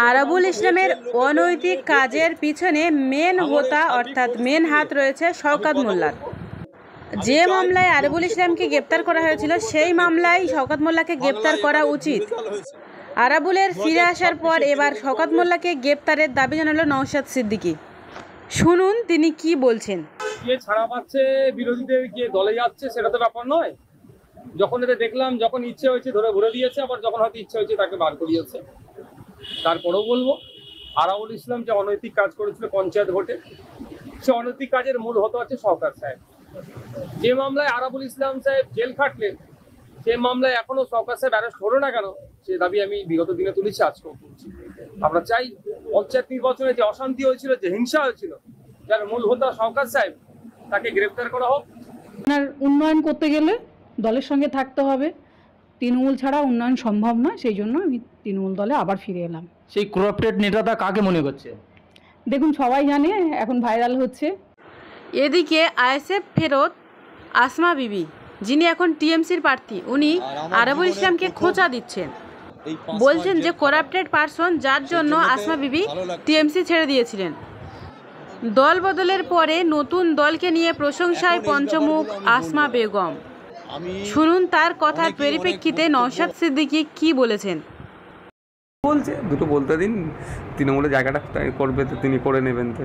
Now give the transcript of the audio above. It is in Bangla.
আরাবুল ইসলামের অনৈতিক কাজের পিছনে মেন হোতা অর্থাৎ মেন হাত রয়েছে শওকত মোল্লার। যে মামলায় আরাবুল ইসলামকে গ্রেপ্তার করা হয়েছিল সেই মামলায় শওকত মোল্লাকে গ্রেপ্তার করা উচিত। আরাবুলের ফিরে আসার পর এবার শওকত মোল্লাকে গ্রেপ্তারের দাবি জানালো নওশাদ সিদ্দিকী। শুনুন তিনি কি বলছেন। কে ছাড়া পাচ্ছে, বিরোধীদের কে দলে যাচ্ছে সেটা তো ব্যাপার নয়। যখন এটা দেখলাম, যখন ইচ্ছে হয়েছে ধরে ভরে দিয়েছে, আবার যখন হয়তো ইচ্ছে হয়েছে তাকে বার করিয়েছে। তারপরেও বলবো, আরাবুল ইসলাম যে অনৈতিক কাজ করেছিল পঞ্চায়েত ভোটে, সে অনৈতিক কাজের মূল হতো হচ্ছে শওকত সাহেব। যে মামলায় আরাবুল ইসলাম সাহেব জেল খাটলেন, সে মামলায় এখনো শওকত সাহেব অ্যারেস্ট হলো না কেন, সে দাবি আমি বিগত দিনে তুলেছি, আজকেও তুলছি। আমরা চাই পঞ্চায়েত নির্বাচনে যে অশান্তি হয়েছিল, যে হিংসা হয়েছিল, যার মূল হোতা শওকত সাহেব, তাকে গ্রেপ্তার করা হোক। উন্নয়ন করতে গেলে দলের সঙ্গে থাকতে হবে, তৃণমূল ছাড়া উন্নয়ন সম্ভব নয়। সেই জন্য আমি তৃণমূল দলে আবার ফিরে এলাম। সেই করাপ্টেড নেতাটা কাকে মনে করছে? দেখুন, সবাই জানে, এখন ভাইরাল হচ্ছে। এদিকে আইএসএফ ফেরত আসমা বিবি, যিনি এখন টিএমসির প্রার্থী, উনি আরাবুল ইসলামকে খোঁচা দিচ্ছেন। বলছেন যে করাপ্টেড পারসন, যার জন্য আসমা বিবি টিএমসি ছেড়ে দিয়েছিলেন। দল বদলের পরে নতুন দলকে নিয়ে প্রশংসায় পঞ্চমুখ আসমা বেগম। শুনুন তার কথার পরিপ্রেক্ষিতে নওশাদ সিদ্দিকী কি বলেছেন। বলছে দুটো বলতে দিন, তৃণমূলের জায়গাটা করবে তো তিনি করে নেবেন তো।